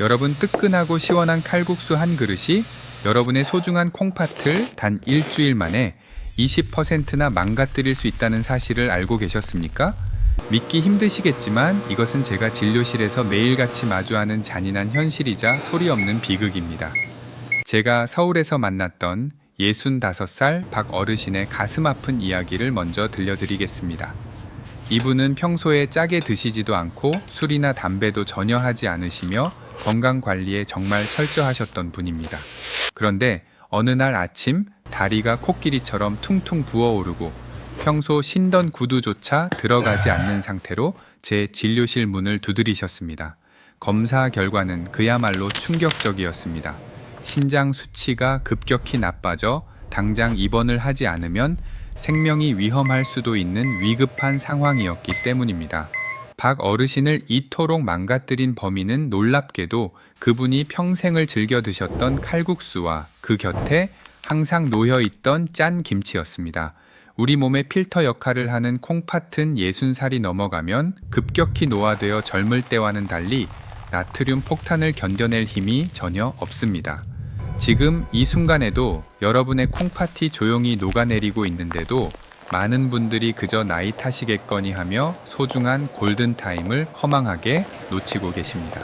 여러분, 뜨끈하고 시원한 칼국수 한 그릇이 여러분의 소중한 콩팥을 단 일주일 만에 20%나 망가뜨릴 수 있다는 사실을 알고 계셨습니까? 믿기 힘드시겠지만 이것은 제가 진료실에서 매일같이 마주하는 잔인한 현실이자 소리 없는 비극입니다. 제가 서울에서 만났던 65살 박 어르신의 가슴 아픈 이야기를 먼저 들려드리겠습니다. 이분은 평소에 짜게 드시지도 않고 술이나 담배도 전혀 하지 않으시며 건강 관리에 정말 철저하셨던 분입니다. 그런데 어느 날 아침 다리가 코끼리처럼 퉁퉁 부어오르고 평소 신던 구두조차 들어가지 않는 상태로 제 진료실 문을 두드리셨습니다. 검사 결과는 그야말로 충격적이었습니다. 신장 수치가 급격히 나빠져 당장 입원을 하지 않으면 생명이 위험할 수도 있는 위급한 상황이었기 때문입니다. 박 어르신을 이토록 망가뜨린 범인은 놀랍게도 그분이 평생을 즐겨 드셨던 칼국수와 그 곁에 항상 놓여있던 짠 김치였습니다. 우리 몸의 필터 역할을 하는 콩팥은 60살이 넘어가면 급격히 노화되어 젊을 때와는 달리 나트륨 폭탄을 견뎌낼 힘이 전혀 없습니다. 지금 이 순간에도 여러분의 콩팥이 조용히 녹아내리고 있는데도 많은 분들이 그저 나이 탓이겠거니 하며 소중한 골든타임을 허망하게 놓치고 계십니다.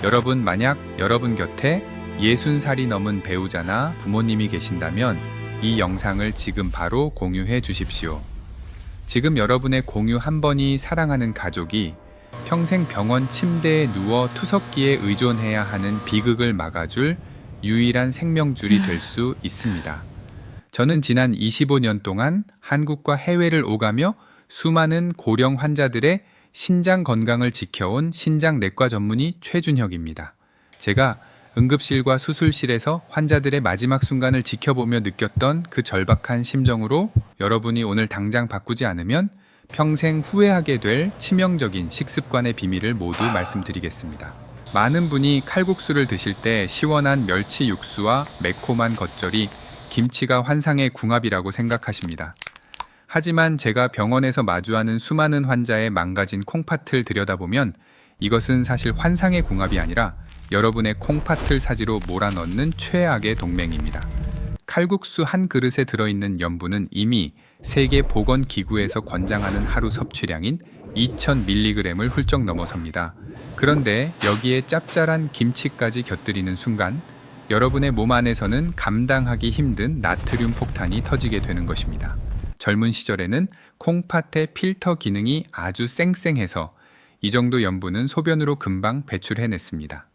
여러분, 만약 여러분 곁에 60살이 넘은 배우자나 부모님이 계신다면 이 영상을 지금 바로 공유해 주십시오. 지금 여러분의 공유 한 번이 사랑하는 가족이 평생 병원 침대에 누워 투석기에 의존해야 하는 비극을 막아줄 유일한 생명줄이 될 수 있습니다. 저는 지난 25년 동안 한국과 해외를 오가며 수많은 고령 환자들의 신장 건강을 지켜온 신장내과 전문의 최준혁입니다. 제가 응급실과 수술실에서 환자들의 마지막 순간을 지켜보며 느꼈던 그 절박한 심정으로 여러분이 오늘 당장 바꾸지 않으면 평생 후회하게 될 치명적인 식습관의 비밀을 모두 말씀드리겠습니다. 많은 분이 칼국수를 드실 때 시원한 멸치 육수와 매콤한 겉절이, 김치가 환상의 궁합이라고 생각하십니다. 하지만 제가 병원에서 마주하는 수많은 환자의 망가진 콩팥을 들여다보면 이것은 사실 환상의 궁합이 아니라 여러분의 콩팥을 사지로 몰아넣는 최악의 동맹입니다. 칼국수 한 그릇에 들어있는 염분은 이미 세계보건기구에서 권장하는 하루 섭취량인 2000mg을 훌쩍 넘어섭니다. 그런데 여기에 짭짤한 김치까지 곁들이는 순간 여러분의 몸 안에서는 감당하기 힘든 나트륨 폭탄이 터지게 되는 것입니다. 젊은 시절에는 콩팥의 필터 기능이 아주 쌩쌩해서 이 정도 염분은 소변으로 금방 배출해냈습니다.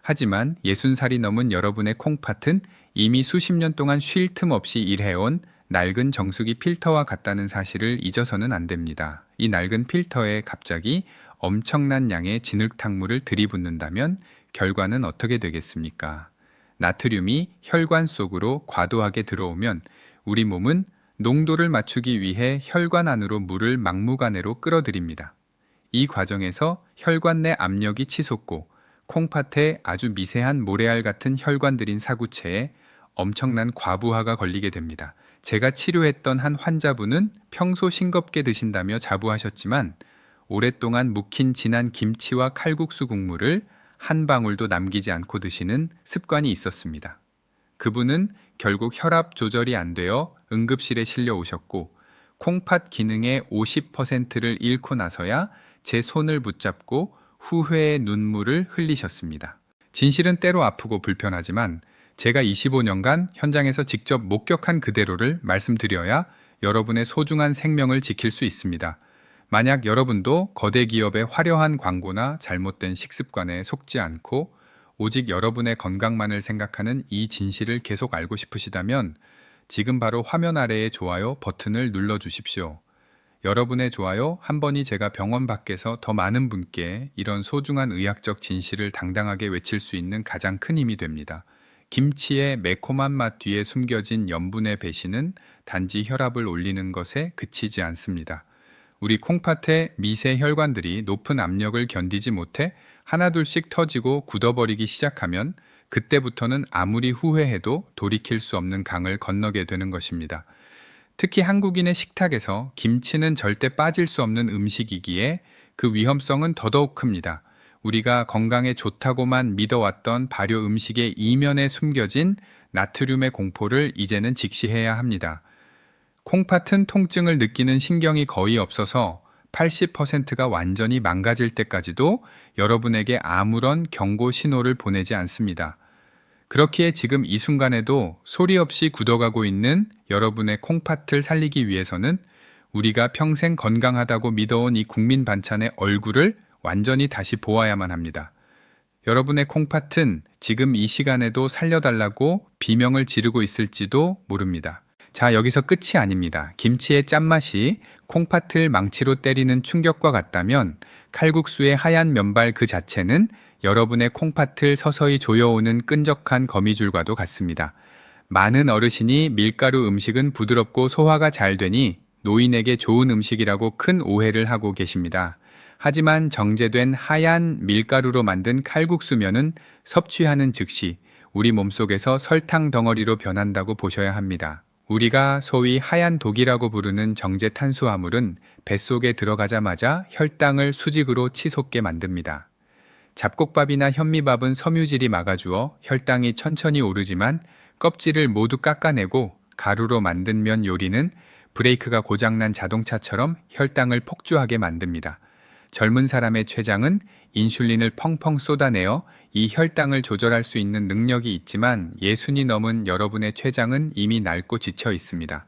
하지만 60살이 넘은 여러분의 콩팥은 이미 수십 년 동안 쉴 틈 없이 일해온 낡은 정수기 필터와 같다는 사실을 잊어서는 안 됩니다. 이 낡은 필터에 갑자기 엄청난 양의 진흙탕물을 들이붓는다면 결과는 어떻게 되겠습니까? 나트륨이 혈관 속으로 과도하게 들어오면 우리 몸은 농도를 맞추기 위해 혈관 안으로 물을 막무가내로 끌어들입니다. 이 과정에서 혈관 내 압력이 치솟고 콩팥에 아주 미세한 모래알 같은 혈관들인 사구체에 엄청난 과부하가 걸리게 됩니다. 제가 치료했던 한 환자분은 평소 싱겁게 드신다며 자부하셨지만 오랫동안 묵힌 진한 김치와 칼국수 국물을 한 방울도 남기지 않고 드시는 습관이 있었습니다. 그분은 결국 혈압 조절이 안 되어 응급실에 실려 오셨고 콩팥 기능의 50%를 잃고 나서야 제 손을 붙잡고 후회의 눈물을 흘리셨습니다. 진실은 때로 아프고 불편하지만 제가 25년간 현장에서 직접 목격한 그대로를 말씀드려야 여러분의 소중한 생명을 지킬 수 있습니다. 만약 여러분도 거대 기업의 화려한 광고나 잘못된 식습관에 속지 않고 오직 여러분의 건강만을 생각하는 이 진실을 계속 알고 싶으시다면 지금 바로 화면 아래의 좋아요 버튼을 눌러주십시오. 여러분의 좋아요 한 번이 제가 병원 밖에서 더 많은 분께 이런 소중한 의학적 진실을 당당하게 외칠 수 있는 가장 큰 힘이 됩니다. 김치의 매콤한 맛 뒤에 숨겨진 염분의 배신은 단지 혈압을 올리는 것에 그치지 않습니다. 우리 콩팥의 미세 혈관들이 높은 압력을 견디지 못해 하나둘씩 터지고 굳어버리기 시작하면 그때부터는 아무리 후회해도 돌이킬 수 없는 강을 건너게 되는 것입니다. 특히 한국인의 식탁에서 김치는 절대 빠질 수 없는 음식이기에 그 위험성은 더더욱 큽니다. 우리가 건강에 좋다고만 믿어왔던 발효 음식의 이면에 숨겨진 나트륨의 공포를 이제는 직시해야 합니다. 콩팥은 통증을 느끼는 신경이 거의 없어서 80%가 완전히 망가질 때까지도 여러분에게 아무런 경고 신호를 보내지 않습니다. 그렇기에 지금 이 순간에도 소리 없이 굳어가고 있는 여러분의 콩팥을 살리기 위해서는 우리가 평생 건강하다고 믿어온 이 국민 반찬의 얼굴을 완전히 다시 보아야만 합니다. 여러분의 콩팥은 지금 이 시간에도 살려달라고 비명을 지르고 있을지도 모릅니다. 자, 여기서 끝이 아닙니다. 김치의 짠맛이 콩팥을 망치로 때리는 충격과 같다면 칼국수의 하얀 면발 그 자체는 여러분의 콩팥을 서서히 조여오는 끈적한 거미줄과도 같습니다. 많은 어르신이 밀가루 음식은 부드럽고 소화가 잘 되니 노인에게 좋은 음식이라고 큰 오해를 하고 계십니다. 하지만 정제된 하얀 밀가루로 만든 칼국수면은 섭취하는 즉시 우리 몸속에서 설탕 덩어리로 변한다고 보셔야 합니다. 우리가 소위 하얀 독이라고 부르는 정제 탄수화물은 뱃속에 들어가자마자 혈당을 수직으로 치솟게 만듭니다. 잡곡밥이나 현미밥은 섬유질이 막아주어 혈당이 천천히 오르지만 껍질을 모두 깎아내고 가루로 만든 면 요리는 브레이크가 고장난 자동차처럼 혈당을 폭주하게 만듭니다. 젊은 사람의 췌장은 인슐린을 펑펑 쏟아내어 이 혈당을 조절할 수 있는 능력이 있지만 60이 넘은 여러분의 췌장은 이미 낡고 지쳐 있습니다.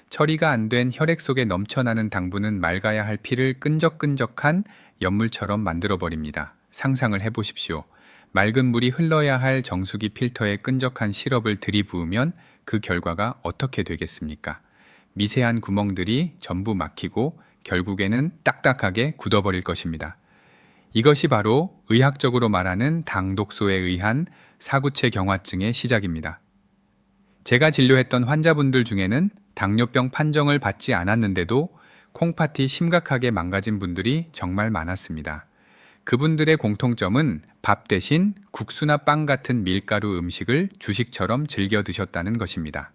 처리가 안 된 혈액 속에 넘쳐나는 당분은 맑아야 할 피를 끈적끈적한 연물처럼 만들어버립니다. 상상을 해보십시오. 맑은 물이 흘러야 할 정수기 필터에 끈적한 시럽을 들이부으면 그 결과가 어떻게 되겠습니까? 미세한 구멍들이 전부 막히고 결국에는 딱딱하게 굳어버릴 것입니다. 이것이 바로 의학적으로 말하는 당독소에 의한 사구체 경화증의 시작입니다. 제가 진료했던 환자분들 중에는 당뇨병 판정을 받지 않았는데도 콩팥이 심각하게 망가진 분들이 정말 많았습니다. 그분들의 공통점은 밥 대신 국수나 빵 같은 밀가루 음식을 주식처럼 즐겨 드셨다는 것입니다.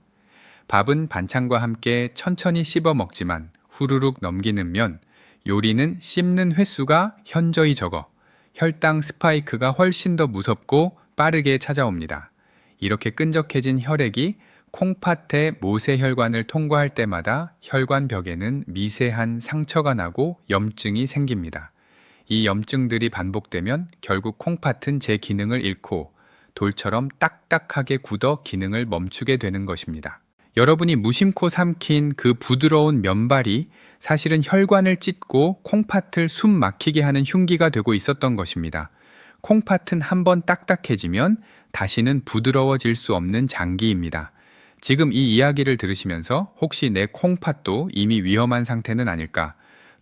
밥은 반찬과 함께 천천히 씹어 먹지만 후루룩 넘기는 면, 요리는 씹는 횟수가 현저히 적어 혈당 스파이크가 훨씬 더 무섭고 빠르게 찾아옵니다. 이렇게 끈적해진 혈액이 콩팥의 모세혈관을 통과할 때마다 혈관벽에는 미세한 상처가 나고 염증이 생깁니다. 이 염증들이 반복되면 결국 콩팥은 제 기능을 잃고 돌처럼 딱딱하게 굳어 기능을 멈추게 되는 것입니다. 여러분이 무심코 삼킨 그 부드러운 면발이 사실은 혈관을 찢고 콩팥을 숨 막히게 하는 흉기가 되고 있었던 것입니다. 콩팥은 한번 딱딱해지면 다시는 부드러워질 수 없는 장기입니다. 지금 이 이야기를 들으시면서 혹시 내 콩팥도 이미 위험한 상태는 아닐까?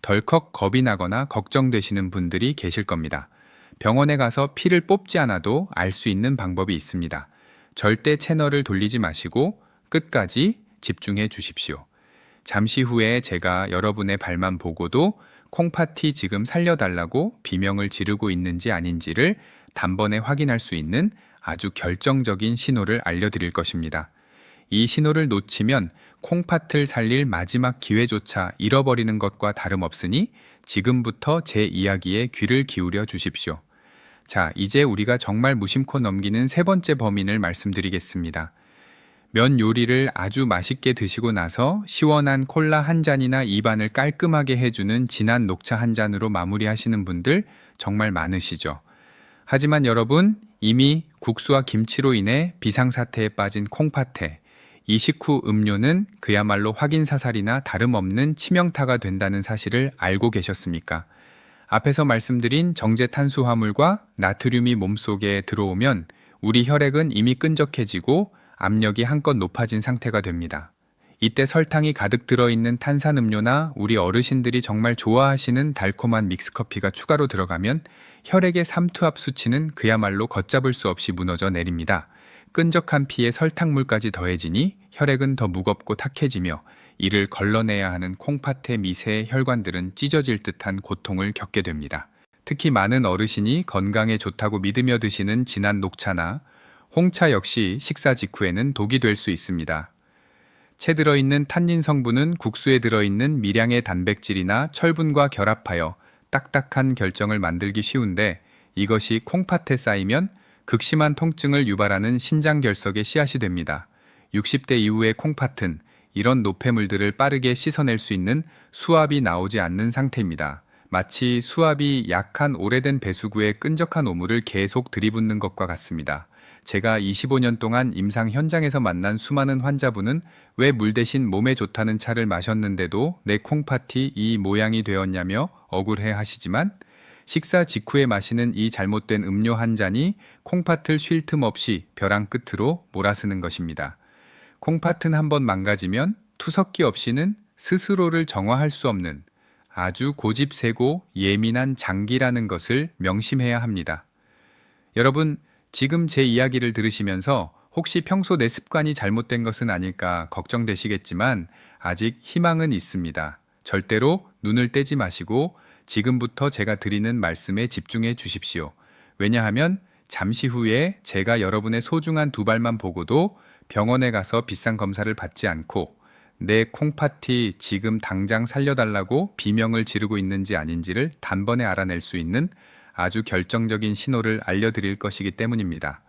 덜컥 겁이 나거나 걱정되시는 분들이 계실 겁니다. 병원에 가서 피를 뽑지 않아도 알 수 있는 방법이 있습니다. 절대 채널을 돌리지 마시고 끝까지 집중해 주십시오. 잠시 후에 제가 여러분의 발만 보고도 콩팥이 지금 살려달라고 비명을 지르고 있는지 아닌지를 단번에 확인할 수 있는 아주 결정적인 신호를 알려드릴 것입니다. 이 신호를 놓치면 콩팥을 살릴 마지막 기회조차 잃어버리는 것과 다름없으니 지금부터 제 이야기에 귀를 기울여 주십시오. 자, 이제 우리가 정말 무심코 넘기는 세 번째 범인을 말씀드리겠습니다. 면 요리를 아주 맛있게 드시고 나서 시원한 콜라 한 잔이나 입안을 깔끔하게 해주는 진한 녹차 한 잔으로 마무리하시는 분들 정말 많으시죠. 하지만 여러분, 이미 국수와 김치로 인해 비상사태에 빠진 콩팥에 이 식후 음료는 그야말로 확인사살이나 다름없는 치명타가 된다는 사실을 알고 계셨습니까? 앞에서 말씀드린 정제 탄수화물과 나트륨이 몸속에 들어오면 우리 혈액은 이미 끈적해지고 압력이 한껏 높아진 상태가 됩니다. 이때 설탕이 가득 들어있는 탄산음료나 우리 어르신들이 정말 좋아하시는 달콤한 믹스커피가 추가로 들어가면 혈액의 삼투압 수치는 그야말로 걷잡을 수 없이 무너져 내립니다. 끈적한 피에 설탕물까지 더해지니 혈액은 더 무겁고 탁해지며 이를 걸러내야 하는 콩팥의 미세 혈관들은 찢어질 듯한 고통을 겪게 됩니다. 특히 많은 어르신이 건강에 좋다고 믿으며 드시는 진한 녹차나 홍차 역시 식사 직후에는 독이 될 수 있습니다. 채 들어있는 탄닌 성분은 국수에 들어있는 미량의 단백질이나 철분과 결합하여 딱딱한 결정을 만들기 쉬운데 이것이 콩팥에 쌓이면 극심한 통증을 유발하는 신장결석의 씨앗이 됩니다. 60대 이후의 콩팥은 이런 노폐물들을 빠르게 씻어낼 수 있는 수압이 나오지 않는 상태입니다. 마치 수압이 약한 오래된 배수구에 끈적한 오물을 계속 들이붓는 것과 같습니다. 제가 25년 동안 임상 현장에서 만난 수많은 환자분은 왜 물 대신 몸에 좋다는 차를 마셨는데도 내 콩팥이 이 모양이 되었냐며 억울해 하시지만 식사 직후에 마시는 이 잘못된 음료 한 잔이 콩팥을 쉴 틈 없이 벼랑 끝으로 몰아쓰는 것입니다. 콩팥은 한번 망가지면 투석기 없이는 스스로를 정화할 수 없는 아주 고집세고 예민한 장기라는 것을 명심해야 합니다. 여러분, 지금 제 이야기를 들으시면서 혹시 평소 내 습관이 잘못된 것은 아닐까 걱정되시겠지만 아직 희망은 있습니다. 절대로 눈을 떼지 마시고 지금부터 제가 드리는 말씀에 집중해 주십시오. 왜냐하면 잠시 후에 제가 여러분의 소중한 두 발만 보고도 병원에 가서 비싼 검사를 받지 않고 내 콩팥이 지금 당장 살려달라고 비명을 지르고 있는지 아닌지를 단번에 알아낼 수 있는 아주 결정적인 신호를 알려드릴 것이기 때문입니다.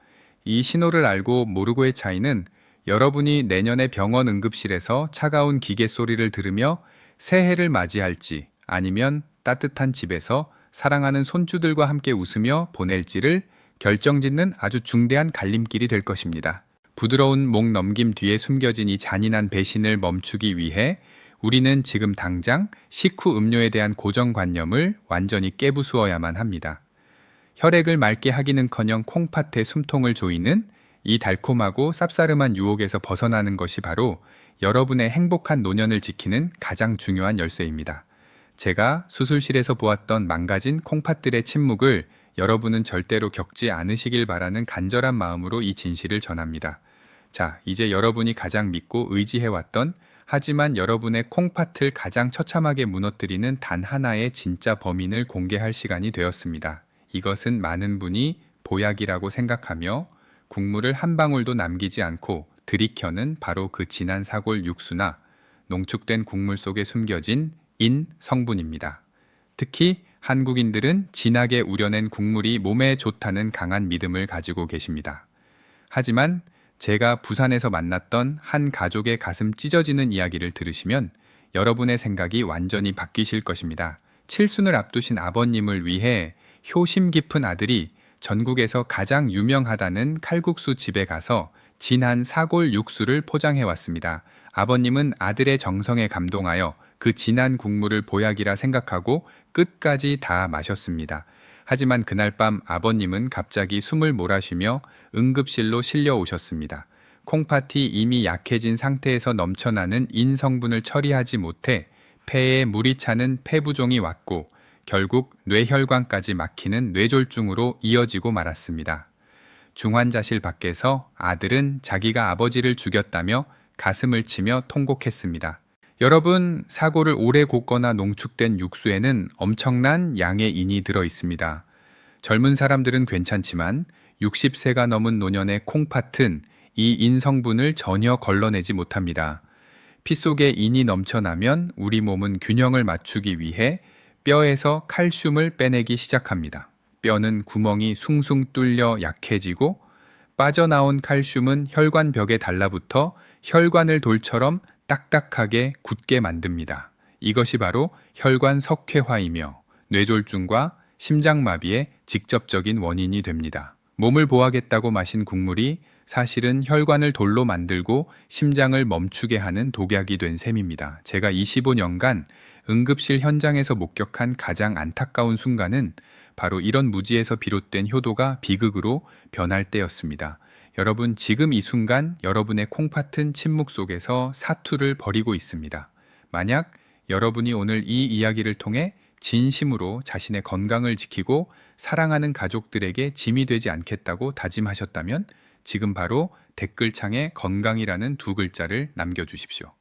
이 신호를 알고 모르고의 차이는 여러분이 내년에 병원 응급실에서 차가운 기계 소리를 들으며 새해를 맞이할지 아니면 따뜻한 집에서 사랑하는 손주들과 함께 웃으며 보낼지를 결정짓는 아주 중대한 갈림길이 될 것입니다. 부드러운 목 넘김 뒤에 숨겨진 이 잔인한 배신을 멈추기 위해 우리는 지금 당장 식후 음료에 대한 고정관념을 완전히 깨부수어야만 합니다. 혈액을 맑게 하기는커녕 콩팥에 숨통을 조이는 이 달콤하고 쌉싸름한 유혹에서 벗어나는 것이 바로 여러분의 행복한 노년을 지키는 가장 중요한 열쇠입니다. 제가 수술실에서 보았던 망가진 콩팥들의 침묵을 여러분은 절대로 겪지 않으시길 바라는 간절한 마음으로 이 진실을 전합니다. 자, 이제 여러분이 가장 믿고 의지해왔던 하지만 여러분의 콩팥을 가장 처참하게 무너뜨리는 단 하나의 진짜 범인을 공개할 시간이 되었습니다. 이것은 많은 분이 보약이라고 생각하며 국물을 한 방울도 남기지 않고 들이켜는 바로 그 진한 사골 육수나 농축된 국물 속에 숨겨진 인 성분입니다. 특히 한국인들은 진하게 우려낸 국물이 몸에 좋다는 강한 믿음을 가지고 계십니다. 하지만 제가 부산에서 만났던 한 가족의 가슴 찢어지는 이야기를 들으시면 여러분의 생각이 완전히 바뀌실 것입니다. 칠순을 앞두신 아버님을 위해 효심 깊은 아들이 전국에서 가장 유명하다는 칼국수 집에 가서 진한 사골 육수를 포장해 왔습니다. 아버님은 아들의 정성에 감동하여 그 진한 국물을 보약이라 생각하고 끝까지 다 마셨습니다. 하지만 그날 밤 아버님은 갑자기 숨을 몰아쉬며 응급실로 실려 오셨습니다. 콩팥이 이미 약해진 상태에서 넘쳐나는 인 성분을 처리하지 못해 폐에 물이 차는 폐부종이 왔고 결국 뇌혈관까지 막히는 뇌졸중으로 이어지고 말았습니다. 중환자실 밖에서 아들은 자기가 아버지를 죽였다며 가슴을 치며 통곡했습니다. 여러분, 사골을 오래 굽거나 농축된 육수에는 엄청난 양의 인이 들어 있습니다. 젊은 사람들은 괜찮지만 60세가 넘은 노년의 콩팥은 이 인 성분을 전혀 걸러내지 못합니다. 피 속에 인이 넘쳐나면 우리 몸은 균형을 맞추기 위해 뼈에서 칼슘을 빼내기 시작합니다. 뼈는 구멍이 숭숭 뚫려 약해지고 빠져나온 칼슘은 혈관벽에 달라붙어 혈관을 돌처럼 딱딱하게 굳게 만듭니다. 이것이 바로 혈관 석회화이며 뇌졸중과 심장마비의 직접적인 원인이 됩니다. 몸을 보호하겠다고 마신 국물이 사실은 혈관을 돌로 만들고 심장을 멈추게 하는 독약이 된 셈입니다. 제가 25년간 응급실 현장에서 목격한 가장 안타까운 순간은 바로 이런 무지에서 비롯된 효도가 비극으로 변할 때였습니다. 여러분, 지금 이 순간 여러분의 콩팥은 침묵 속에서 사투를 벌이고 있습니다. 만약 여러분이 오늘 이 이야기를 통해 진심으로 자신의 건강을 지키고 사랑하는 가족들에게 짐이 되지 않겠다고 다짐하셨다면 지금 바로 댓글창에 건강이라는 두 글자를 남겨주십시오.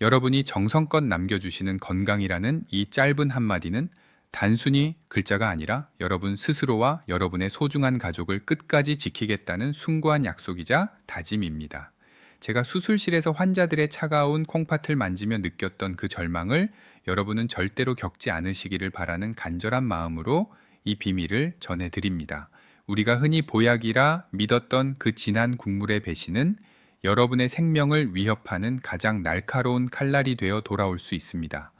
여러분이 정성껏 남겨주시는 건강이라는 이 짧은 한마디는 단순히 글자가 아니라 여러분 스스로와 여러분의 소중한 가족을 끝까지 지키겠다는 숭고한 약속이자 다짐입니다. 제가 수술실에서 환자들의 차가운 콩팥을 만지며 느꼈던 그 절망을 여러분은 절대로 겪지 않으시기를 바라는 간절한 마음으로 이 비밀을 전해드립니다. 우리가 흔히 보약이라 믿었던 그 진한 국물의 배신은 여러분의 생명을 위협하는 가장 날카로운 칼날이 되어 돌아올 수 있습니다.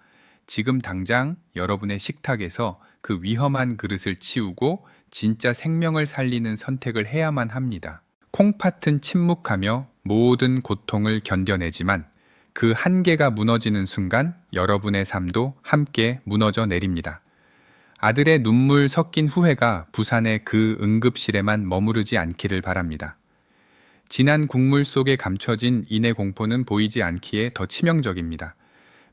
지금 당장 여러분의 식탁에서 그 위험한 그릇을 치우고 진짜 생명을 살리는 선택을 해야만 합니다. 콩팥은 침묵하며 모든 고통을 견뎌내지만 그 한계가 무너지는 순간 여러분의 삶도 함께 무너져 내립니다. 아들의 눈물 섞인 후회가 부산의 그 응급실에만 머무르지 않기를 바랍니다. 진한 국물 속에 감춰진 인의 공포는 보이지 않기에 더 치명적입니다.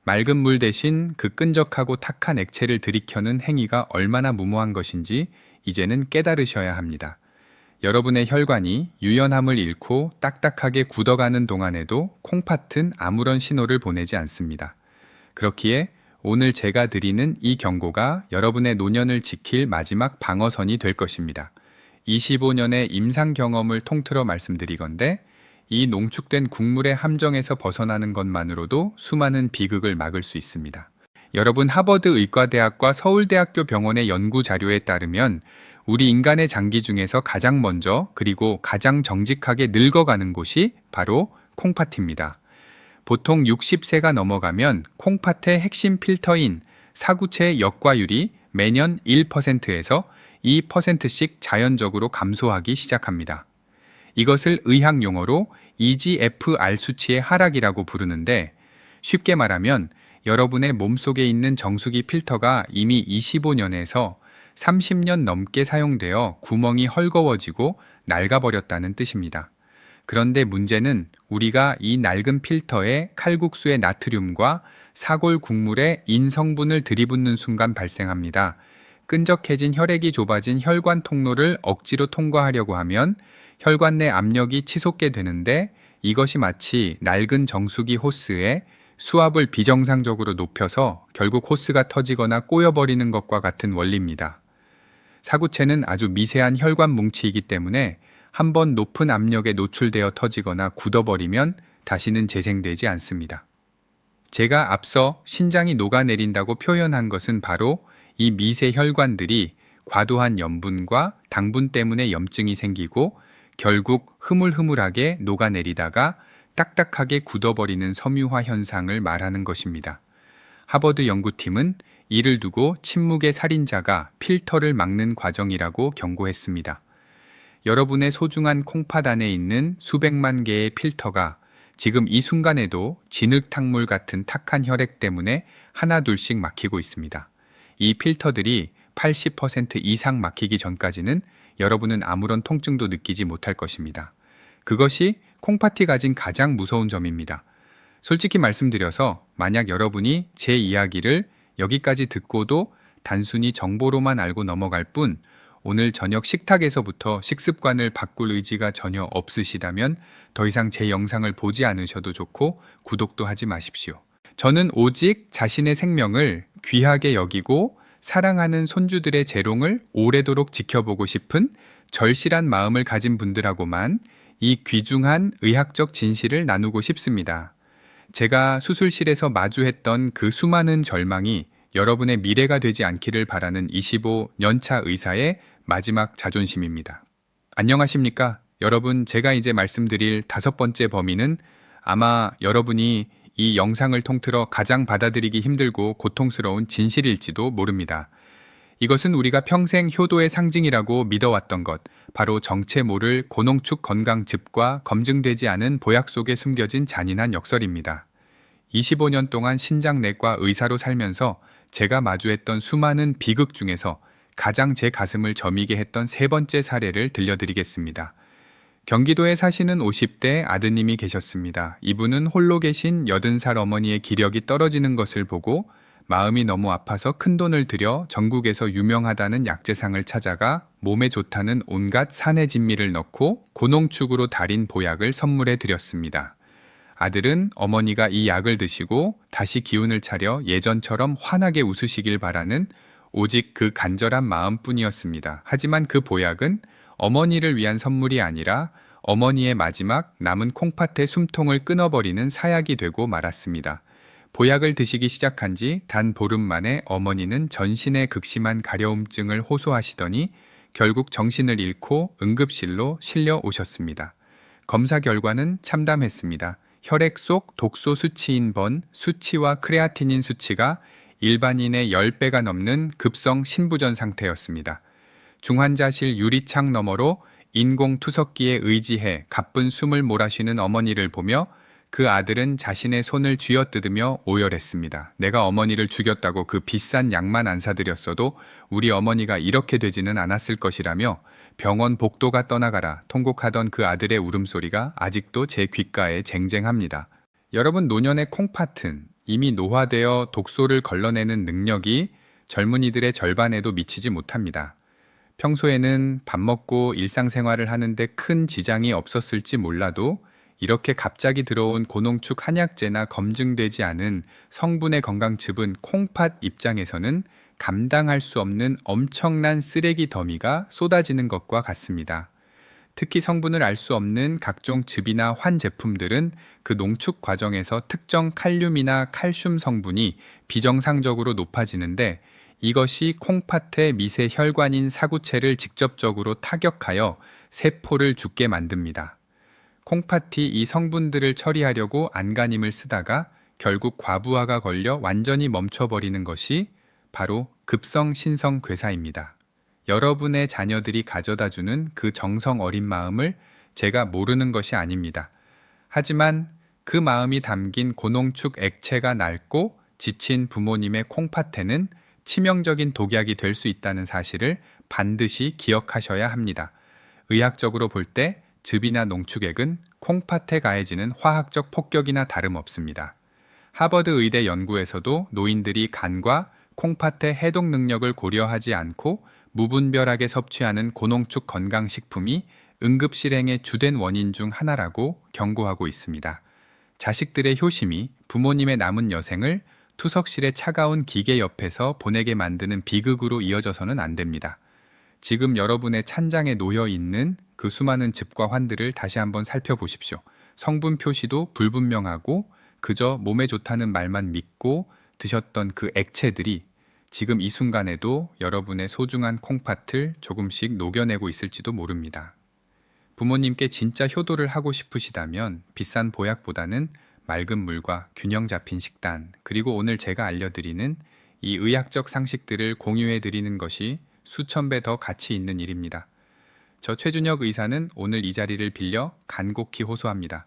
맑은 물 대신 그 끈적하고 탁한 액체를 들이켜는 행위가 얼마나 무모한 것인지 이제는 깨달으셔야 합니다. 여러분의 혈관이 유연함을 잃고 딱딱하게 굳어가는 동안에도 콩팥은 아무런 신호를 보내지 않습니다. 그렇기에 오늘 제가 드리는 이 경고가 여러분의 노년을 지킬 마지막 방어선이 될 것입니다. 25년의 임상 경험을 통틀어 말씀드리건대 이 농축된 국물의 함정에서 벗어나는 것만으로도 수많은 비극을 막을 수 있습니다. 여러분, 하버드 의과대학과 서울대학교 병원의 연구 자료에 따르면 우리 인간의 장기 중에서 가장 먼저 그리고 가장 정직하게 늙어가는 곳이 바로 콩팥입니다. 보통 60세가 넘어가면 콩팥의 핵심 필터인 사구체의 역과율이 매년 1%에서 2%씩 자연적으로 감소하기 시작합니다. 이것을 의학 용어로 EGFR 수치의 하락이라고 부르는데, 쉽게 말하면 여러분의 몸속에 있는 정수기 필터가 이미 25년에서 30년 넘게 사용되어 구멍이 헐거워지고 낡아버렸다는 뜻입니다. 그런데 문제는 우리가 이 낡은 필터에 칼국수의 나트륨과 사골 국물에 인 성분을 들이붓는 순간 발생합니다. 끈적해진 혈액이 좁아진 혈관 통로를 억지로 통과하려고 하면 혈관 내 압력이 치솟게 되는데, 이것이 마치 낡은 정수기 호스에 수압을 비정상적으로 높여서 결국 호스가 터지거나 꼬여버리는 것과 같은 원리입니다. 사구체는 아주 미세한 혈관 뭉치이기 때문에 한번 높은 압력에 노출되어 터지거나 굳어버리면 다시는 재생되지 않습니다. 제가 앞서 신장이 녹아내린다고 표현한 것은 바로 이 미세 혈관들이 과도한 염분과 당분 때문에 염증이 생기고 결국 흐물흐물하게 녹아내리다가 딱딱하게 굳어버리는 섬유화 현상을 말하는 것입니다. 하버드 연구팀은 이를 두고 침묵의 살인자가 필터를 막는 과정이라고 경고했습니다. 여러분의 소중한 콩팥 안에 있는 수백만 개의 필터가 지금 이 순간에도 진흙탕물 같은 탁한 혈액 때문에 하나둘씩 막히고 있습니다. 이 필터들이 80% 이상 막히기 전까지는 여러분은 아무런 통증도 느끼지 못할 것입니다. 그것이 콩팥이 가진 가장 무서운 점입니다. 솔직히 말씀드려서 만약 여러분이 제 이야기를 여기까지 듣고도 단순히 정보로만 알고 넘어갈 뿐 오늘 저녁 식탁에서부터 식습관을 바꿀 의지가 전혀 없으시다면 더 이상 제 영상을 보지 않으셔도 좋고 구독도 하지 마십시오. 저는 오직 자신의 생명을 귀하게 여기고 사랑하는 손주들의 재롱을 오래도록 지켜보고 싶은 절실한 마음을 가진 분들하고만 이 귀중한 의학적 진실을 나누고 싶습니다. 제가 수술실에서 마주했던 그 수많은 절망이 여러분의 미래가 되지 않기를 바라는 25년차 의사의 마지막 자존심입니다. 안녕하십니까? 여러분, 제가 이제 말씀드릴 5번째 범인은 아마 여러분이 이 영상을 통틀어 가장 받아들이기 힘들고 고통스러운 진실일지도 모릅니다. 이것은 우리가 평생 효도의 상징이라고 믿어왔던 것, 바로 정체 모를 고농축 건강즙과 검증되지 않은 보약 속에 숨겨진 잔인한 역설입니다. 25년 동안 신장내과 의사로 살면서 제가 마주했던 수많은 비극 중에서 가장 제 가슴을 저미게 했던 3번째 사례를 들려드리겠습니다. 경기도에 사시는 50대 아드님이 계셨습니다. 이분은 홀로 계신 80살 어머니의 기력이 떨어지는 것을 보고 마음이 너무 아파서 큰돈을 들여 전국에서 유명하다는 약재상을 찾아가 몸에 좋다는 온갖 산의 진미를 넣고 고농축으로 달인 보약을 선물해 드렸습니다. 아들은 어머니가 이 약을 드시고 다시 기운을 차려 예전처럼 환하게 웃으시길 바라는 오직 그 간절한 마음뿐이었습니다. 하지만 그 보약은 어머니를 위한 선물이 아니라 어머니의 마지막 남은 콩팥의 숨통을 끊어버리는 사약이 되고 말았습니다. 보약을 드시기 시작한 지 단 보름 만에 어머니는 전신에 극심한 가려움증을 호소하시더니 결국 정신을 잃고 응급실로 실려 오셨습니다. 검사 결과는 참담했습니다. 혈액 속 독소 수치인 번, 수치와 크레아티닌 수치가 일반인의 10배가 넘는 급성 신부전 상태였습니다. 중환자실 유리창 너머로 인공투석기에 의지해 가쁜 숨을 몰아쉬는 어머니를 보며 그 아들은 자신의 손을 쥐어뜯으며 오열했습니다. 내가 어머니를 죽였다고 그 비싼 약만 안 사드렸어도 우리 어머니가 이렇게 되지는 않았을 것이라며 병원 복도가 떠나가라 통곡하던 그 아들의 울음소리가 아직도 제 귓가에 쟁쟁합니다. 여러분, 노년의 콩팥은 이미 노화되어 독소를 걸러내는 능력이 젊은이들의 절반에도 미치지 못합니다. 평소에는 밥 먹고 일상생활을 하는데 큰 지장이 없었을지 몰라도 이렇게 갑자기 들어온 고농축 한약재나 검증되지 않은 성분의 건강즙은 콩팥 입장에서는 감당할 수 없는 엄청난 쓰레기 더미가 쏟아지는 것과 같습니다. 특히 성분을 알 수 없는 각종 즙이나 환 제품들은 그 농축 과정에서 특정 칼륨이나 칼슘 성분이 비정상적으로 높아지는데 이것이 콩팥의 미세 혈관인 사구체를 직접적으로 타격하여 세포를 죽게 만듭니다. 콩팥이 이 성분들을 처리하려고 안간힘을 쓰다가 결국 과부하가 걸려 완전히 멈춰버리는 것이 바로 급성신성괴사입니다. 여러분의 자녀들이 가져다주는 그 정성 어린 마음을 제가 모르는 것이 아닙니다. 하지만 그 마음이 담긴 고농축 액체가 낡고 지친 부모님의 콩팥에는 치명적인 독약이 될 수 있다는 사실을 반드시 기억하셔야 합니다. 의학적으로 볼 때 즙이나 농축액은 콩팥에 가해지는 화학적 폭격이나 다름없습니다. 하버드 의대 연구에서도 노인들이 간과 콩팥의 해독 능력을 고려하지 않고 무분별하게 섭취하는 고농축 건강식품이 응급실행의 주된 원인 중 하나라고 경고하고 있습니다. 자식들의 효심이 부모님의 남은 여생을 투석실의 차가운 기계 옆에서 보내게 만드는 비극으로 이어져서는 안 됩니다. 지금 여러분의 찬장에 놓여 있는 그 수많은 즙과 환들을 다시 한번 살펴보십시오. 성분 표시도 불분명하고 그저 몸에 좋다는 말만 믿고 드셨던 그 액체들이 지금 이 순간에도 여러분의 소중한 콩팥을 조금씩 녹여내고 있을지도 모릅니다. 부모님께 진짜 효도를 하고 싶으시다면 비싼 보약보다는 맑은 물과 균형 잡힌 식단, 그리고 오늘 제가 알려드리는 이 의학적 상식들을 공유해 드리는 것이 수천 배 더 가치 있는 일입니다. 저 최준혁 의사는 오늘 이 자리를 빌려 간곡히 호소합니다.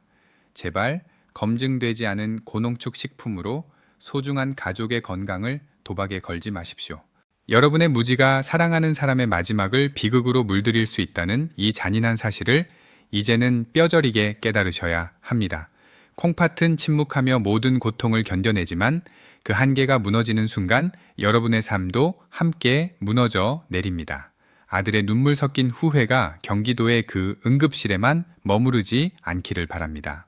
제발 검증되지 않은 고농축 식품으로 소중한 가족의 건강을 도박에 걸지 마십시오. 여러분의 무지가 사랑하는 사람의 마지막을 비극으로 물들일 수 있다는 이 잔인한 사실을 이제는 뼈저리게 깨달으셔야 합니다. 콩팥은 침묵하며 모든 고통을 견뎌내지만 그 한계가 무너지는 순간 여러분의 삶도 함께 무너져 내립니다. 아들의 눈물 섞인 후회가 경기도의 그 응급실에만 머무르지 않기를 바랍니다.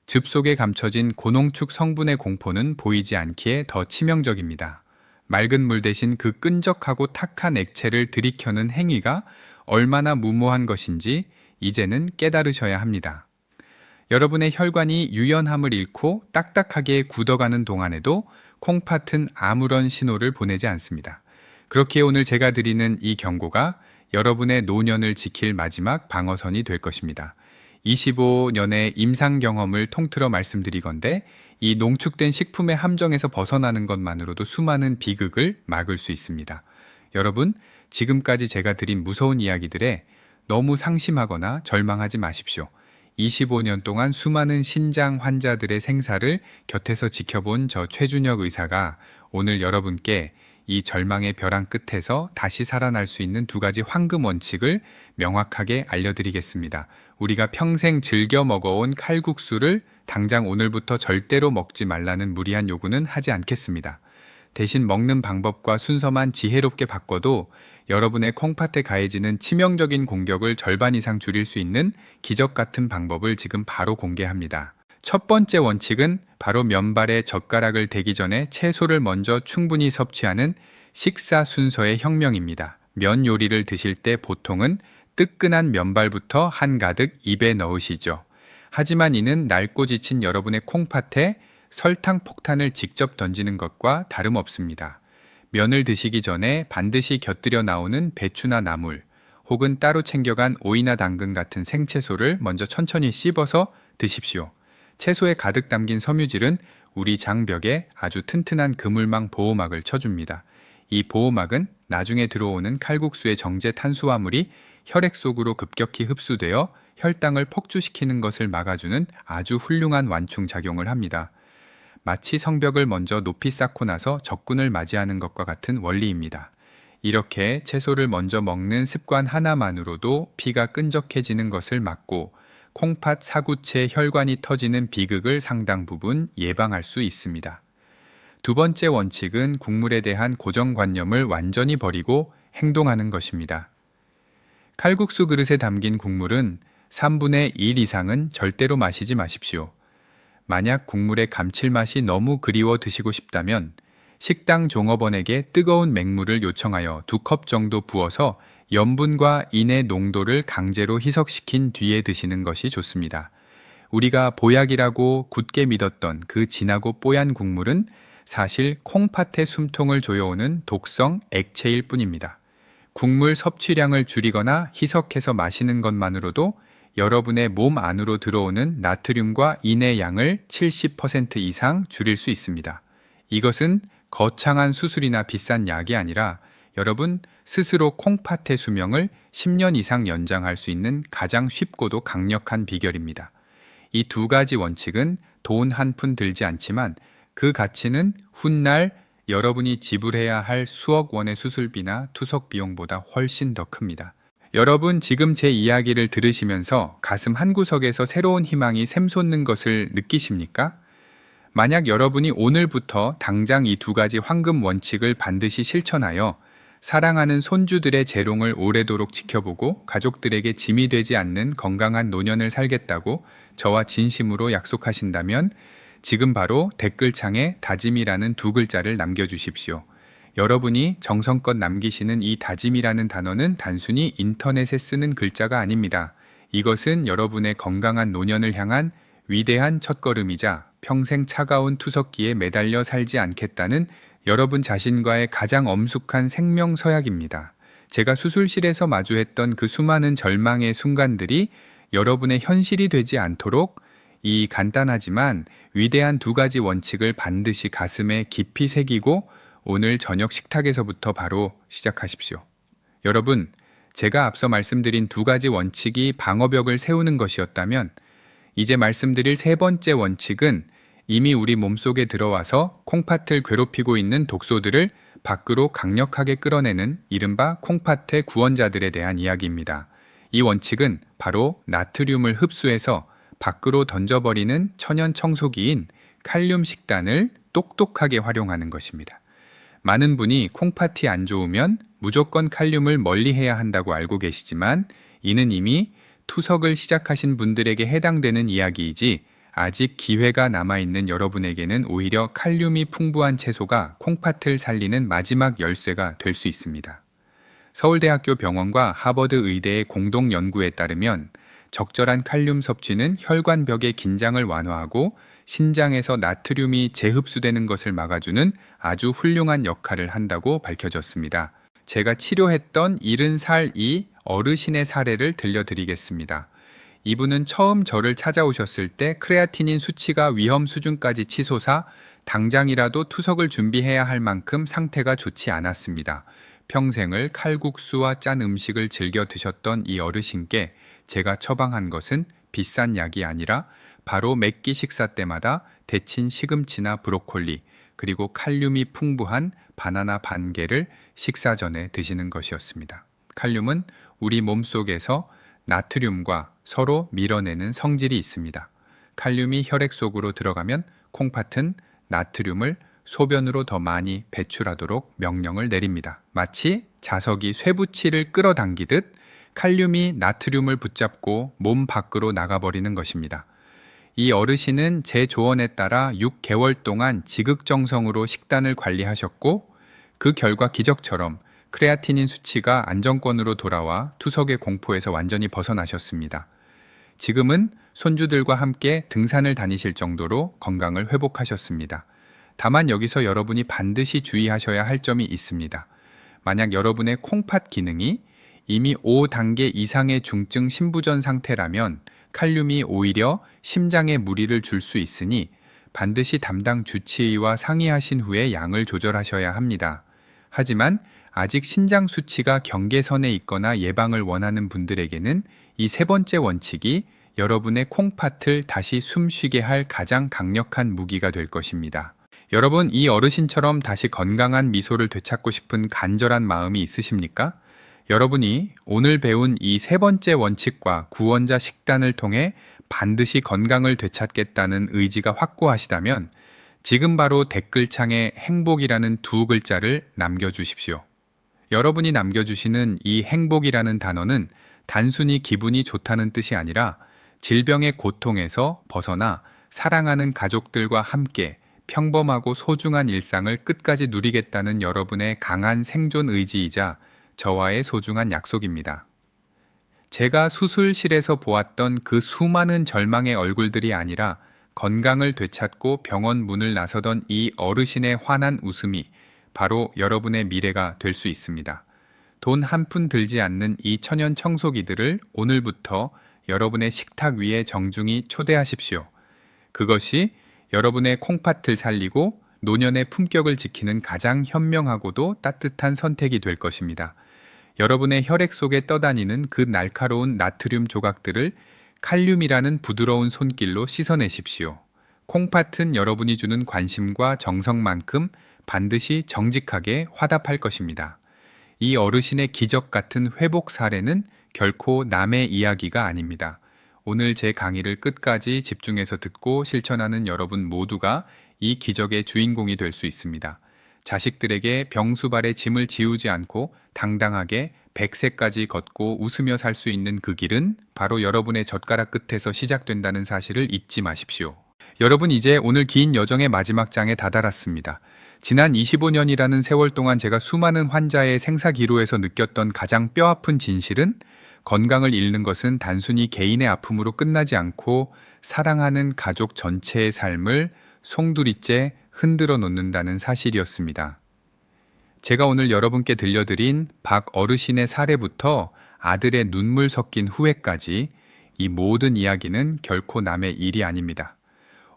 즙 속에 감춰진 고농축 성분의 공포는 보이지 않기에 더 치명적입니다. 맑은 물 대신 그 끈적하고 탁한 액체를 들이켜는 행위가 얼마나 무모한 것인지 이제는 깨달으셔야 합니다. 여러분의 혈관이 유연함을 잃고 딱딱하게 굳어가는 동안에도 콩팥은 아무런 신호를 보내지 않습니다. 그렇기에 오늘 제가 드리는 이 경고가 여러분의 노년을 지킬 마지막 방어선이 될 것입니다. 25년의 임상 경험을 통틀어 말씀드리건대 이 농축된 식품의 함정에서 벗어나는 것만으로도 수많은 비극을 막을 수 있습니다. 여러분, 지금까지 제가 드린 무서운 이야기들에 너무 상심하거나 절망하지 마십시오. 25년 동안 수많은 신장 환자들의 생사를 곁에서 지켜본 저 최준혁 의사가 오늘 여러분께 이 절망의 벼랑 끝에서 다시 살아날 수 있는 두 가지 황금 원칙을 명확하게 알려드리겠습니다. 우리가 평생 즐겨 먹어온 칼국수를 당장 오늘부터 절대로 먹지 말라는 무리한 요구는 하지 않겠습니다. 대신 먹는 방법과 순서만 지혜롭게 바꿔도 여러분의 콩팥에 가해지는 치명적인 공격을 절반 이상 줄일 수 있는 기적 같은 방법을 지금 바로 공개합니다. 첫 번째 원칙은 바로 면발에 젓가락을 대기 전에 채소를 먼저 충분히 섭취하는 식사 순서의 혁명입니다. 면 요리를 드실 때 보통은 뜨끈한 면발부터 한가득 입에 넣으시죠. 하지만 이는 낡고 지친 여러분의 콩팥에 설탕 폭탄을 직접 던지는 것과 다름없습니다. 면을 드시기 전에 반드시 곁들여 나오는 배추나 나물, 혹은 따로 챙겨간 오이나 당근 같은 생채소를 먼저 천천히 씹어서 드십시오. 채소에 가득 담긴 섬유질은 우리 장벽에 아주 튼튼한 그물망 보호막을 쳐줍니다. 이 보호막은 나중에 들어오는 칼국수의 정제 탄수화물이 혈액 속으로 급격히 흡수되어 혈당을 폭주시키는 것을 막아주는 아주 훌륭한 완충 작용을 합니다. 마치 성벽을 먼저 높이 쌓고 나서 적군을 맞이하는 것과 같은 원리입니다. 이렇게 채소를 먼저 먹는 습관 하나만으로도 피가 끈적해지는 것을 막고 콩팥 사구체 혈관이 터지는 비극을 상당 부분 예방할 수 있습니다. 두 번째 원칙은 국물에 대한 고정관념을 완전히 버리고 행동하는 것입니다. 칼국수 그릇에 담긴 국물은 3분의 1 이상은 절대로 마시지 마십시오. 만약 국물의 감칠맛이 너무 그리워 드시고 싶다면 식당 종업원에게 뜨거운 맹물을 요청하여 2컵 정도 부어서 염분과 인의 농도를 강제로 희석시킨 뒤에 드시는 것이 좋습니다. 우리가 보약이라고 굳게 믿었던 그 진하고 뽀얀 국물은 사실 콩팥의 숨통을 조여오는 독성 액체일 뿐입니다. 국물 섭취량을 줄이거나 희석해서 마시는 것만으로도 여러분의 몸 안으로 들어오는 나트륨과 인의 양을 70% 이상 줄일 수 있습니다. 이것은 거창한 수술이나 비싼 약이 아니라 여러분 스스로 콩팥의 수명을 10년 이상 연장할 수 있는 가장 쉽고도 강력한 비결입니다. 이 두 가지 원칙은 돈 한 푼 들지 않지만 그 가치는 훗날 여러분이 지불해야 할 수억 원의 수술비나 투석 비용보다 훨씬 더 큽니다. 여러분 지금 제 이야기를 들으시면서 가슴 한구석에서 새로운 희망이 샘솟는 것을 느끼십니까? 만약 여러분이 오늘부터 당장 이 두 가지 황금 원칙을 반드시 실천하여 사랑하는 손주들의 재롱을 오래도록 지켜보고 가족들에게 짐이 되지 않는 건강한 노년을 살겠다고 저와 진심으로 약속하신다면 지금 바로 댓글창에 다짐이라는 2글자를 남겨주십시오. 여러분이 정성껏 남기시는 이 다짐이라는 단어는 단순히 인터넷에 쓰는 글자가 아닙니다. 이것은 여러분의 건강한 노년을 향한 위대한 첫걸음이자 평생 차가운 투석기에 매달려 살지 않겠다는 여러분 자신과의 가장 엄숙한 생명서약입니다. 제가 수술실에서 마주했던 그 수많은 절망의 순간들이 여러분의 현실이 되지 않도록 이 간단하지만 위대한 2가지 원칙을 반드시 가슴에 깊이 새기고 오늘 저녁 식탁에서부터 바로 시작하십시오. 여러분, 제가 앞서 말씀드린 2가지 원칙이 방어벽을 세우는 것이었다면 이제 말씀드릴 3번째 원칙은 이미 우리 몸속에 들어와서 콩팥을 괴롭히고 있는 독소들을 밖으로 강력하게 끌어내는 이른바 콩팥의 구원자들에 대한 이야기입니다. 이 원칙은 바로 나트륨을 흡수해서 밖으로 던져버리는 천연 청소기인 칼륨 식단을 똑똑하게 활용하는 것입니다. 많은 분이 콩팥이 안 좋으면 무조건 칼륨을 멀리해야 한다고 알고 계시지만 이는 이미 투석을 시작하신 분들에게 해당되는 이야기이지 아직 기회가 남아있는 여러분에게는 오히려 칼륨이 풍부한 채소가 콩팥을 살리는 마지막 열쇠가 될 수 있습니다. 서울대학교 병원과 하버드 의대의 공동 연구에 따르면 적절한 칼륨 섭취는 혈관벽의 긴장을 완화하고 신장에서 나트륨이 재흡수되는 것을 막아주는 아주 훌륭한 역할을 한다고 밝혀졌습니다. 제가 치료했던 70살 이 어르신의 사례를 들려드리겠습니다. 이분은 처음 저를 찾아오셨을 때 크레아티닌 수치가 위험 수준까지 치솟아 당장이라도 투석을 준비해야 할 만큼 상태가 좋지 않았습니다. 평생을 칼국수와 짠 음식을 즐겨 드셨던 이 어르신께 제가 처방한 것은 비싼 약이 아니라 바로 매끼 식사 때마다 데친 시금치나 브로콜리 그리고 칼륨이 풍부한 바나나 반 개를 식사 전에 드시는 것이었습니다. 칼륨은 우리 몸속에서 나트륨과 서로 밀어내는 성질이 있습니다. 칼륨이 혈액 속으로 들어가면 콩팥은 나트륨을 소변으로 더 많이 배출하도록 명령을 내립니다. 마치 자석이 쇠붙이를 끌어당기듯 칼륨이 나트륨을 붙잡고 몸 밖으로 나가버리는 것입니다. 이 어르신은 제 조언에 따라 6개월 동안 지극정성으로 식단을 관리하셨고 그 결과 기적처럼 크레아티닌 수치가 안정권으로 돌아와 투석의 공포에서 완전히 벗어나셨습니다. 지금은 손주들과 함께 등산을 다니실 정도로 건강을 회복하셨습니다. 다만 여기서 여러분이 반드시 주의하셔야 할 점이 있습니다. 만약 여러분의 콩팥 기능이 이미 5단계 이상의 중증 심부전 상태라면 칼륨이 오히려 심장에 무리를 줄 수 있으니 반드시 담당 주치의와 상의하신 후에 양을 조절하셔야 합니다. 하지만 아직 신장 수치가 경계선에 있거나 예방을 원하는 분들에게는 이 세 번째 원칙이 여러분의 콩팥을 다시 숨쉬게 할 가장 강력한 무기가 될 것입니다. 여러분, 이 어르신처럼 다시 건강한 미소를 되찾고 싶은 간절한 마음이 있으십니까? 여러분이 오늘 배운 이 세 번째 원칙과 구원자 식단을 통해 반드시 건강을 되찾겠다는 의지가 확고하시다면 지금 바로 댓글창에 행복이라는 두 글자를 남겨주십시오. 여러분이 남겨주시는 이 행복이라는 단어는 단순히 기분이 좋다는 뜻이 아니라 질병의 고통에서 벗어나 사랑하는 가족들과 함께 평범하고 소중한 일상을 끝까지 누리겠다는 여러분의 강한 생존 의지이자 저와의 소중한 약속입니다. 제가 수술실에서 보았던 그 수많은 절망의 얼굴들이 아니라 건강을 되찾고 병원 문을 나서던 이 어르신의 환한 웃음이 바로 여러분의 미래가 될 수 있습니다. 돈 한 푼 들지 않는 이 천연 청소기들을 오늘부터 여러분의 식탁 위에 정중히 초대하십시오. 그것이 여러분의 콩팥을 살리고 노년의 품격을 지키는 가장 현명하고도 따뜻한 선택이 될 것입니다. 여러분의 혈액 속에 떠다니는 그 날카로운 나트륨 조각들을 칼륨이라는 부드러운 손길로 씻어내십시오. 콩팥은 여러분이 주는 관심과 정성만큼 반드시 정직하게 화답할 것입니다. 이 어르신의 기적 같은 회복 사례는 결코 남의 이야기가 아닙니다. 오늘 제 강의를 끝까지 집중해서 듣고 실천하는 여러분 모두가 이 기적의 주인공이 될 수 있습니다. 자식들에게 병수발의 짐을 지우지 않고 당당하게 100세까지 걷고 웃으며 살 수 있는 그 길은 바로 여러분의 젓가락 끝에서 시작된다는 사실을 잊지 마십시오. 여러분, 이제 오늘 긴 여정의 마지막 장에 다다랐습니다. 지난 25년이라는 세월 동안 제가 수많은 환자의 생사 기로에서 느꼈던 가장 뼈아픈 진실은 건강을 잃는 것은 단순히 개인의 아픔으로 끝나지 않고 사랑하는 가족 전체의 삶을 송두리째 흔들어 놓는다는 사실이었습니다. 제가 오늘 여러분께 들려드린 박 어르신의 사례부터 아들의 눈물 섞인 후회까지 이 모든 이야기는 결코 남의 일이 아닙니다.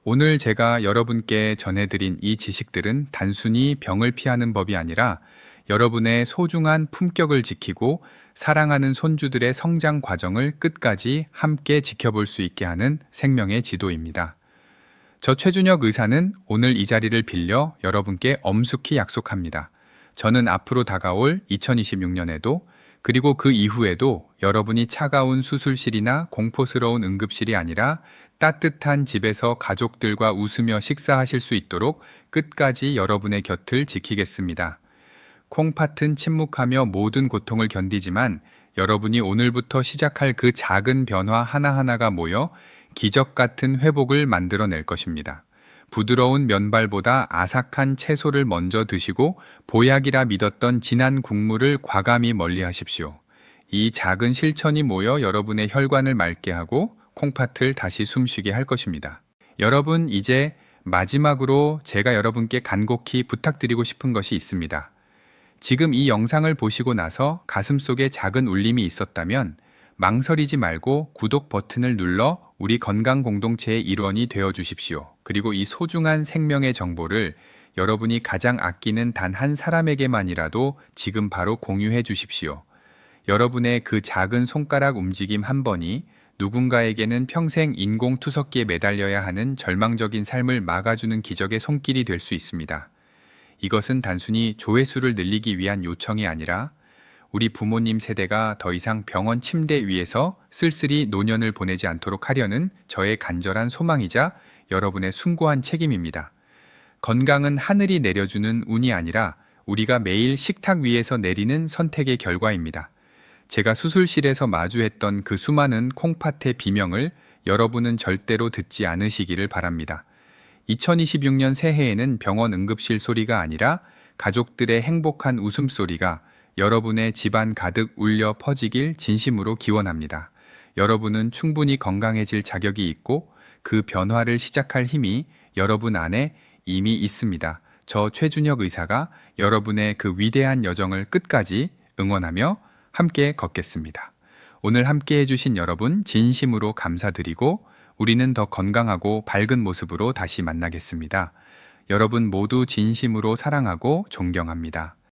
오늘 제가 여러분께 전해드린 이 지식들은 단순히 병을 피하는 법이 아니라 여러분의 소중한 품격을 지키고 사랑하는 손주들의 성장 과정을 끝까지 함께 지켜볼 수 있게 하는 생명의 지도입니다. 저 최준혁 의사는 오늘 이 자리를 빌려 여러분께 엄숙히 약속합니다. 저는 앞으로 다가올 2026년에도 그리고 그 이후에도 여러분이 차가운 수술실이나 공포스러운 응급실이 아니라 따뜻한 집에서 가족들과 웃으며 식사하실 수 있도록 끝까지 여러분의 곁을 지키겠습니다. 콩팥은 침묵하며 모든 고통을 견디지만 여러분이 오늘부터 시작할 그 작은 변화 하나하나가 모여 기적 같은 회복을 만들어낼 것입니다. 부드러운 면발보다 아삭한 채소를 먼저 드시고 보약이라 믿었던 진한 국물을 과감히 멀리하십시오. 이 작은 실천이 모여 여러분의 혈관을 맑게 하고 콩팥을 다시 숨쉬게 할 것입니다. 여러분, 이제 마지막으로 제가 여러분께 간곡히 부탁드리고 싶은 것이 있습니다. 지금 이 영상을 보시고 나서 가슴속에 작은 울림이 있었다면 망설이지 말고 구독 버튼을 눌러 우리 건강 공동체의 일원이 되어 주십시오. 그리고 이 소중한 생명의 정보를 여러분이 가장 아끼는 단 한 사람에게만이라도 지금 바로 공유해 주십시오. 여러분의 그 작은 손가락 움직임 한 번이 누군가에게는 평생 인공투석기에 매달려야 하는 절망적인 삶을 막아주는 기적의 손길이 될 수 있습니다. 이것은 단순히 조회수를 늘리기 위한 요청이 아니라 우리 부모님 세대가 더 이상 병원 침대 위에서 쓸쓸히 노년을 보내지 않도록 하려는 저의 간절한 소망이자 여러분의 숭고한 책임입니다. 건강은 하늘이 내려주는 운이 아니라 우리가 매일 식탁 위에서 내리는 선택의 결과입니다. 제가 수술실에서 마주했던 그 수많은 콩팥의 비명을 여러분은 절대로 듣지 않으시기를 바랍니다. 2026년 새해에는 병원 응급실 소리가 아니라 가족들의 행복한 웃음소리가 여러분의 집안 가득 울려 퍼지길 진심으로 기원합니다. 여러분은 충분히 건강해질 자격이 있고 그 변화를 시작할 힘이 여러분 안에 이미 있습니다. 저 최준혁 의사가 여러분의 그 위대한 여정을 끝까지 응원하며 함께 걷겠습니다. 오늘 함께 해주신 여러분 진심으로 감사드리고 우리는 더 건강하고 밝은 모습으로 다시 만나겠습니다. 여러분 모두 진심으로 사랑하고 존경합니다.